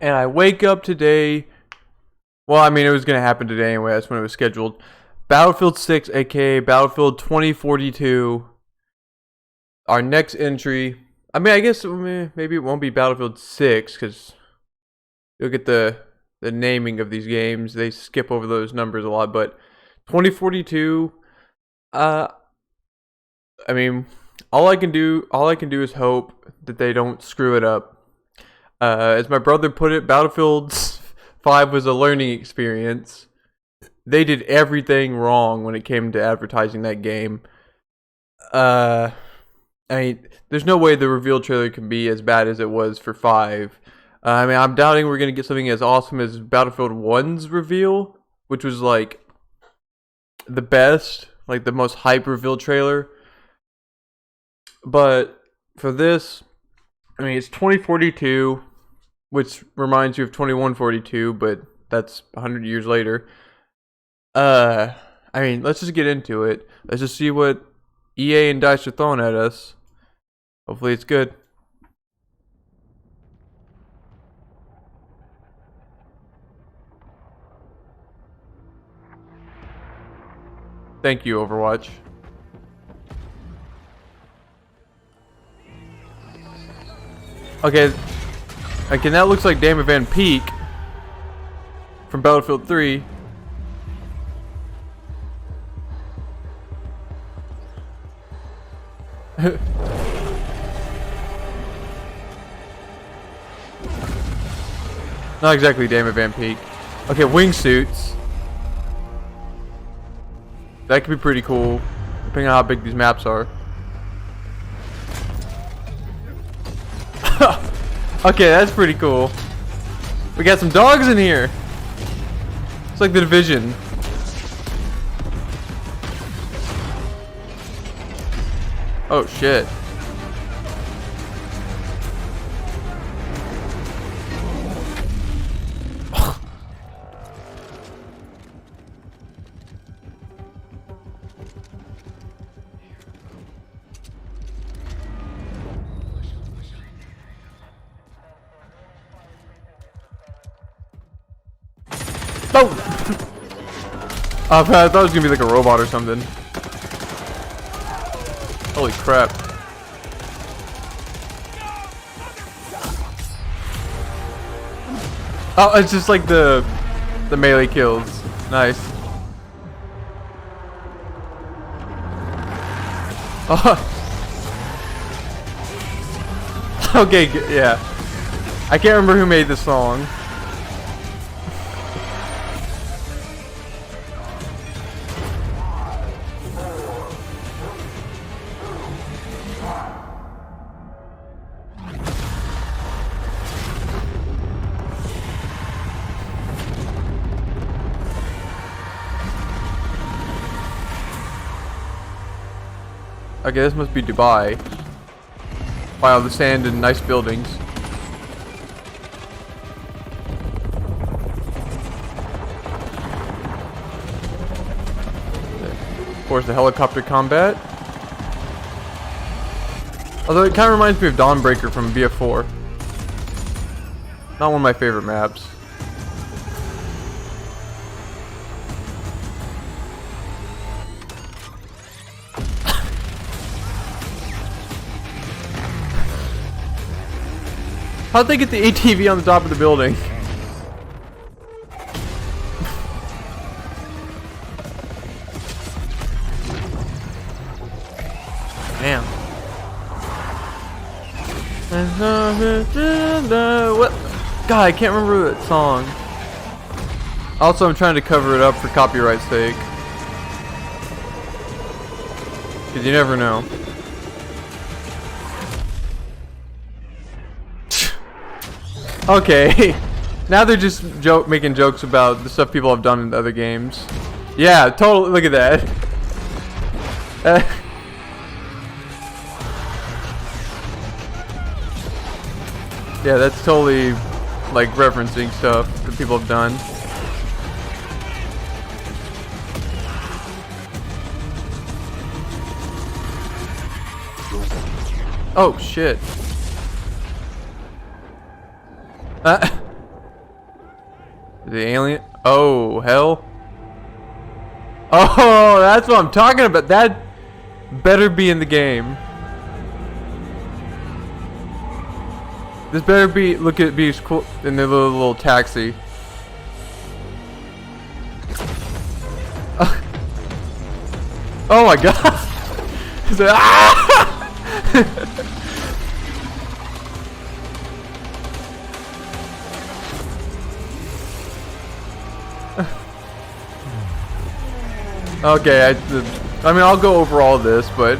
and I wake up today. Well, I mean, it was going to happen today anyway. That's when it was scheduled. Battlefield 6, aka Battlefield 2042. Our next entry. I mean, I guess maybe it won't be Battlefield 6 because you'll get the naming of these games. They skip over those numbers a lot, but 2042. I mean, all I can do is hope that they don't screw it up. As my brother put it, Battlefield 5 was a learning experience. They did everything wrong when it came to advertising that game. I mean, there's no way the reveal trailer can be as bad as it was for 5. I mean, I'm doubting we're going to get something as awesome as Battlefield 1's reveal, which was like the best, like the most hype reveal trailer. But for this, I mean, it's 2042, which reminds you of 2142, but that's 100 years later. I mean, let's just get into it. Let's just see what EA and DICE are throwing at us. Hopefully it's good. Thank you, Overwatch. Okay, that looks like Damon Van Peek from Battlefield 3. Not exactly Damon Van Peek. Okay, wingsuits. That could be pretty cool, depending on how big these maps are. Okay, that's pretty cool. We got some dogs in here. It's like The Division. Oh shit. Oh! I thought it was gonna be like a robot or something. Holy crap. Oh, it's just like the melee kills. Nice. Oh. Okay, yeah. I can't remember who made this song. Okay, this must be Dubai. Wow, the sand and nice buildings. Of course, the helicopter combat. Although it kind of reminds me of Dawnbreaker from BF4. Not one of my favorite maps. How'd they get the ATV on the top of the building? Damn. What? God, I can't remember that song. Also, I'm trying to cover it up for copyright's sake. Because you never know. Okay, now they're just making jokes about the stuff people have done in other games. Yeah, totally. Look at that. Yeah, that's totally like referencing stuff that people have done. Oh shit. The alien. Oh, hell. Oh, that's what I'm talking about. That better be in the game. This better be. Look at be cool in the little taxi. Oh my god. He's like, ah! Okay, I mean, I'll go over all of this, but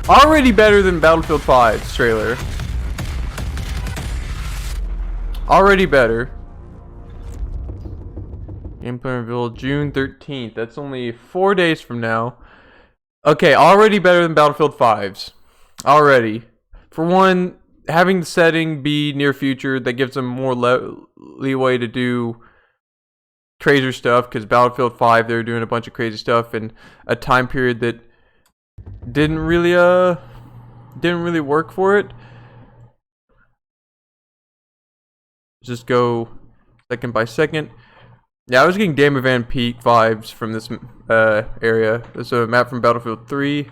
already better than Battlefield 5's trailer. Already better. Gameplay reveal June 13th. That's only 4 days from now. Okay, already better than Battlefield 5's. Already. For one, having the setting be near future, that gives them more leeway to do crazier stuff, because Battlefield 5, they were doing a bunch of crazy stuff in a time period that didn't really work for it. Just go second by second. Yeah, I was getting Dame of Van Peak vibes from this area. There's a map from Battlefield 3.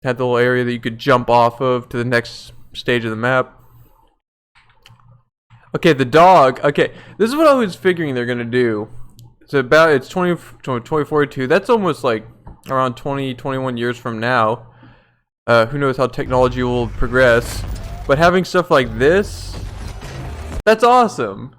Had the little area that you could jump off of to the next stage of the map. Okay, the dog. Okay, this is what I was figuring they're gonna do. It's 2042. That's almost like around 21 years from now. Who knows how technology will progress? But having stuff like this, that's awesome.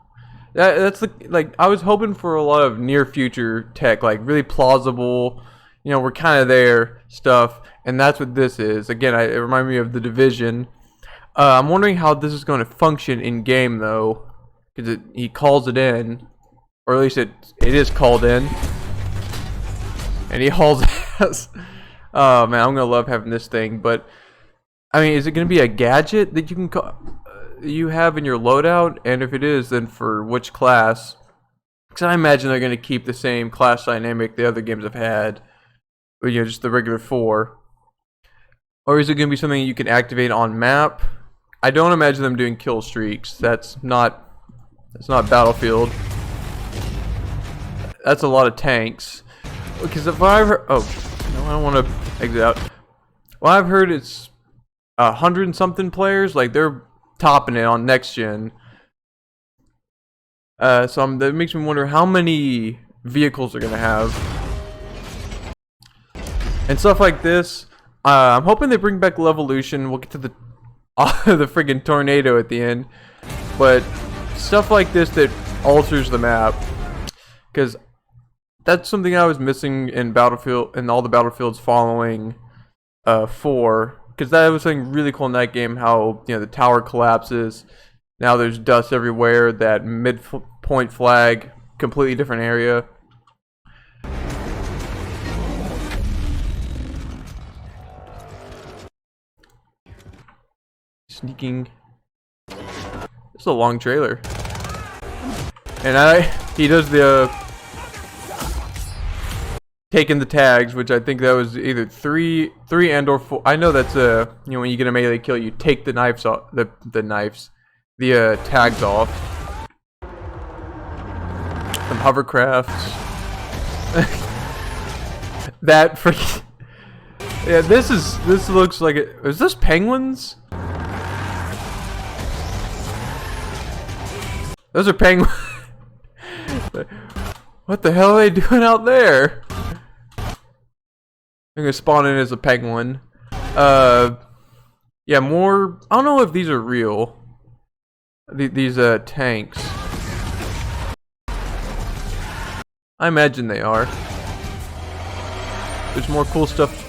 That's like I was hoping for a lot of near future tech, like really plausible. You know, we're kind of there stuff, and that's what this is. Again, it reminded me of The Division. I'm wondering how this is going to function in game though, because he calls it in, or at least it is called in, and he hauls ass. Oh man, I'm gonna love having this thing. But I mean, is it gonna be a gadget that you can you have in your loadout? And if it is, then for which class? Because I imagine they're gonna keep the same class dynamic the other games have had, or you know, just the regular 4. Or is it gonna be something you can activate on map? I don't imagine them doing kill streaks. That's not Battlefield. That's a lot of tanks. Because if I've heard, oh no, I don't want to exit out. Well, I've heard it's 100 and something players. Like they're topping it on next gen. So that makes me wonder how many vehicles they're gonna have and stuff like this. I'm hoping they bring back Levolution. We'll get to the friggin' tornado at the end, but stuff like this that alters the map, because that's something I was missing in Battlefield and all the Battlefields following 4, because that was something really cool in that game. How, you know, the tower collapses, now there's dust everywhere, that midpoint flag, completely different area. Sneaking. It's a long trailer, and he does the taking the tags, which I think that was either 3 and or 4. I know that's you know, when you get a melee kill, you take the knives off, the tags off. Some hovercrafts. That freaking, yeah. This looks like it. Is this penguins? Those are penguins. What the hell are they doing out there? I'm gonna spawn in as a penguin. Yeah, more. I don't know if these are real. These tanks. I imagine they are. There's more cool stuff.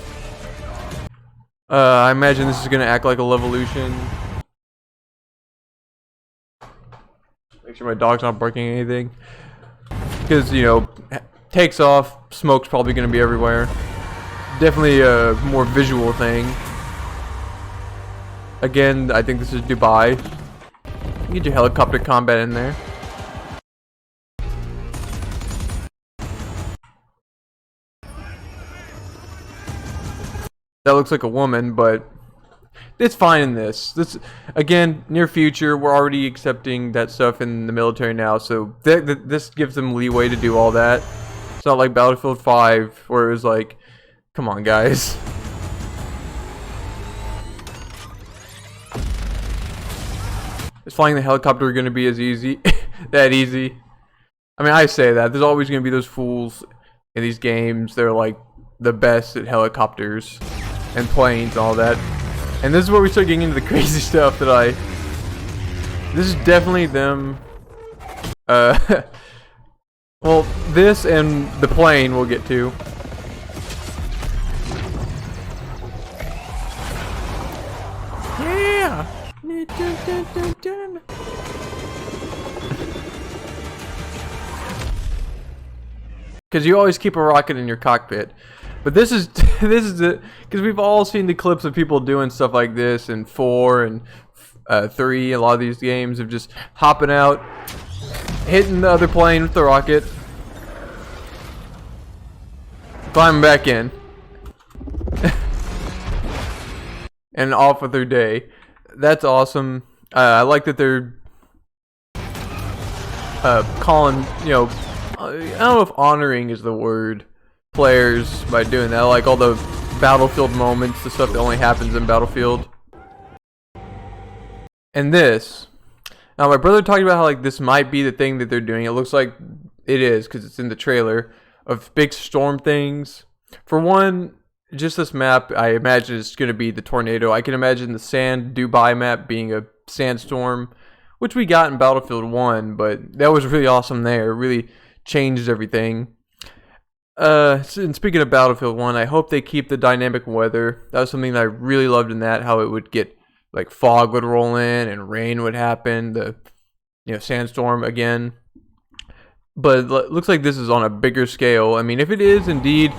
I imagine this is gonna act like a Levolution. Make sure my dog's not barking anything, because, you know, takes off, smoke's probably gonna be everywhere. Definitely a more visual thing. Again, I think this is Dubai. You get your helicopter combat in there. that looks like a woman, but it's fine in this. This, again, near future, we're already accepting that stuff in the military now, so this gives them leeway to do all that. It's not like Battlefield 5, where it was like, come on, guys. Is flying the helicopter going to be as easy? That easy? I mean, I say that. There's always going to be those fools in these games. They're like the best at helicopters and planes and all that. And this is where we start getting into the crazy stuff that this is definitely them. Well, this and the plane we'll get to. Yeah! Because you always keep a rocket in your cockpit. But this is it, because we've all seen the clips of people doing stuff like this in 4 and 3. A lot of these games of just hopping out, hitting the other plane with the rocket, climbing back in, and off with their day. That's awesome. I like that they're calling, you know, I don't know if honoring is the word, players by doing that. I like all the Battlefield moments, the stuff that only happens in Battlefield. And this, now my brother talked about how like this might be the thing that they're doing. It looks like it is because it's in the trailer of big storm things. For one, just this map, I imagine it's going to be the tornado. I can imagine the sand Dubai map being a sandstorm, which we got in Battlefield 1, but that was really awesome there. It really changed everything. And speaking of Battlefield 1, I hope they keep the dynamic weather. That was something that I really loved in that, how it would get, like, fog would roll in and rain would happen, the, you know, sandstorm again. But it looks like this is on a bigger scale. I mean, if it is indeed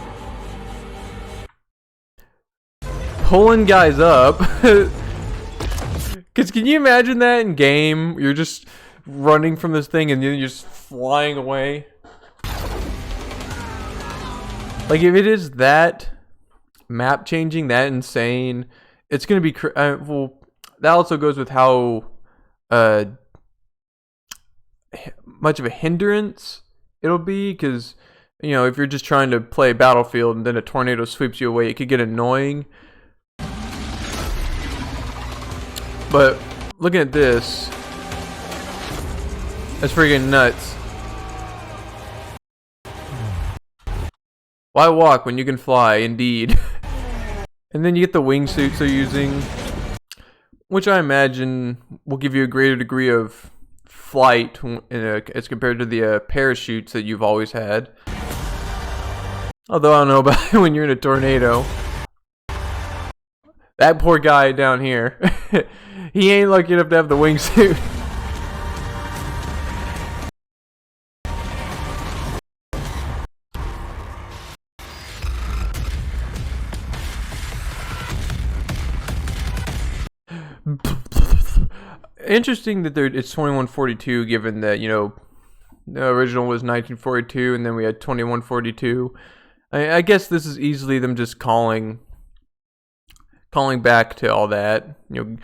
pulling guys up, because can you imagine that in game? You're just running from this thing and then you're just flying away. Like, if it is that map changing, that insane, it's gonna be well, that also goes with how much of a hindrance it'll be, because, you know, if you're just trying to play Battlefield and then a tornado sweeps you away, it could get annoying. But looking at this, that's freaking nuts. Why walk when you can fly? Indeed. And then you get the wingsuits they're using, which I imagine will give you a greater degree of flight as compared to the parachutes that you've always had. Although I don't know about when you're in a tornado. That poor guy down here. He ain't lucky enough to have the wingsuit. Interesting that it's 2142, given that, you know, the original was 1942 and then we had 2142. I guess this is easily them just calling back to all that, you know,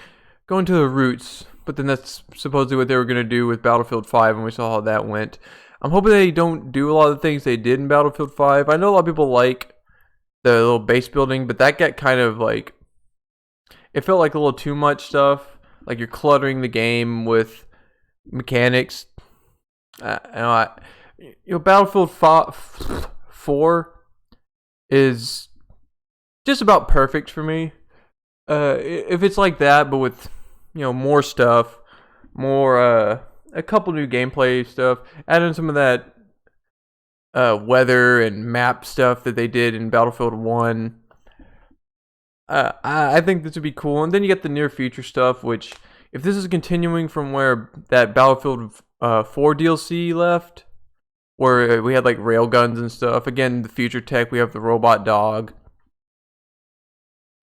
going to the roots. But then that's supposedly what they were going to do with Battlefield 5, and we saw how that went. I'm hoping they don't do a lot of the things they did in Battlefield 5. I know a lot of people like the little base building, but that got kind of like, it felt like a little too much stuff. Like you're cluttering the game with mechanics. You know, Battlefield 4 is just about perfect for me. If it's like that, but with, you know, more stuff, more a couple new gameplay stuff, add in some of that weather and map stuff that they did in Battlefield 1. I think this would be cool. And then you get the near future stuff, which, if this is continuing from where that Battlefield 4 DLC left, where we had like railguns and stuff, again, the future tech, we have the robot dog.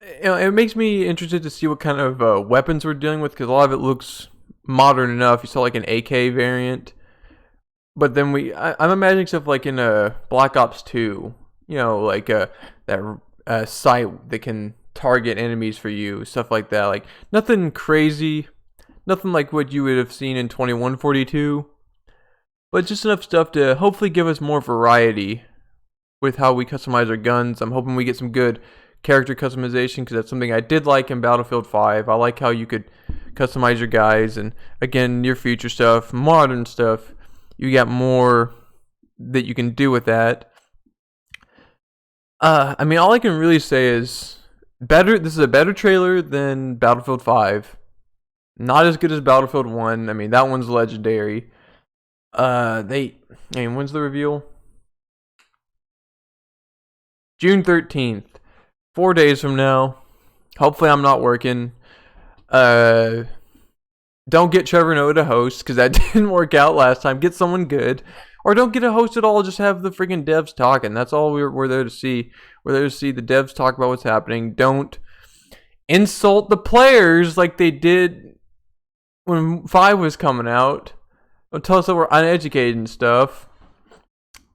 You know, it makes me interested to see what kind of weapons we're dealing with, because a lot of it looks modern enough. You saw like an AK variant, but then I'm imagining stuff like in Black Ops 2, you know, like that sight that can target enemies for you, stuff like that. Like nothing crazy, nothing like what you would have seen in 2142, but just enough stuff to hopefully give us more variety with how we customize our guns. I'm hoping we get some good character customization, because that's something I did like in Battlefield 5. I like how you could customize your guys, and again, near future stuff, modern stuff, you got more that you can do with that. I mean, all I can really say is better. This is a better trailer than Battlefield 5. Not as good as Battlefield 1. I mean, that one's legendary. When's the reveal? June 13th. 4 days from now. Hopefully I'm not working. Don't get Trevor Noah to host, because that didn't work out last time. Get someone good. Or don't get a host at all. Just have the freaking devs talking. That's all we're there to see. We're there to see the devs talk about what's happening. Don't insult the players like they did when 5 was coming out. Don't tell us that we're uneducated and stuff.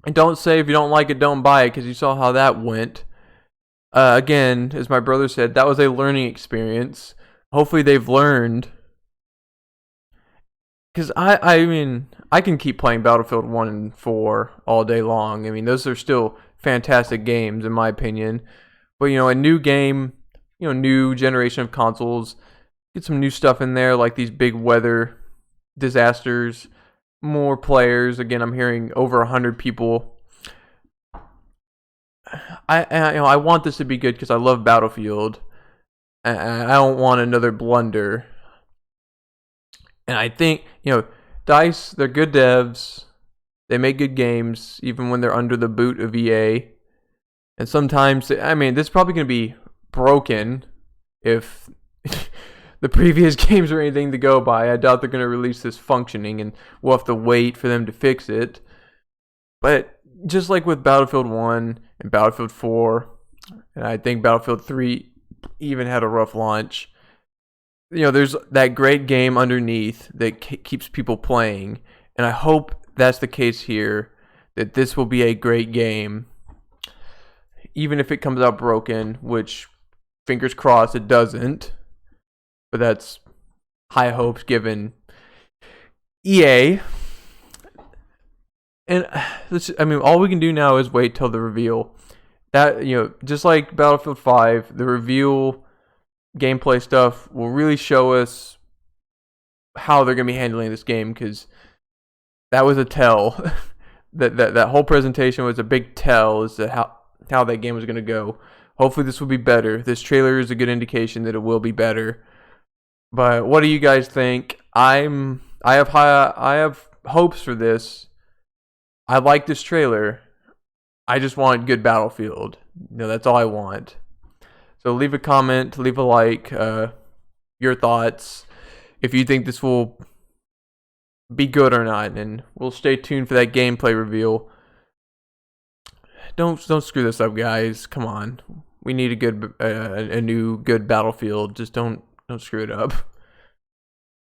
And don't say if you don't like it, don't buy it, because you saw how that went. Again, as my brother said, that was a learning experience. Hopefully they've learned. Because I mean, I can keep playing Battlefield 1 and 4 all day long. I mean, those are still fantastic games in my opinion. But, you know, a new game, you know, new generation of consoles, get some new stuff in there, like these big weather disasters, more players. Again, I'm hearing over 100 people. I want this to be good because I love Battlefield. I don't want another blunder. And I think, you know, DICE, they're good devs. They make good games, even when they're under the boot of EA. And sometimes, I mean, this is probably going to be broken if the previous games are anything to go by. I doubt they're going to release this functioning, and we'll have to wait for them to fix it. But just like with Battlefield 1 and Battlefield 4, and I think Battlefield 3 even had a rough launch, you know, there's that great game underneath that keeps people playing, and I hope that's the case here, that this will be a great game, even if it comes out broken, which, fingers crossed, it doesn't, but that's high hopes given EA. And I mean, all we can do now is wait till the reveal. That, you know, just like Battlefield 5, the reveal gameplay stuff will really show us how they're going to be handling this game, because that was a tell. that whole presentation was a big tell as to how that game was going to go. Hopefully this will be better. This trailer is a good indication that it will be better. But what do you guys think? I have hopes for this. I like this trailer. I just want good Battlefield. You know, that's all I want. So leave a comment, leave a like, your thoughts, if you think this will be good or not, and we'll stay tuned for that gameplay reveal. Don't screw this up, guys. Come on, we need a new good Battlefield. Just don't screw it up.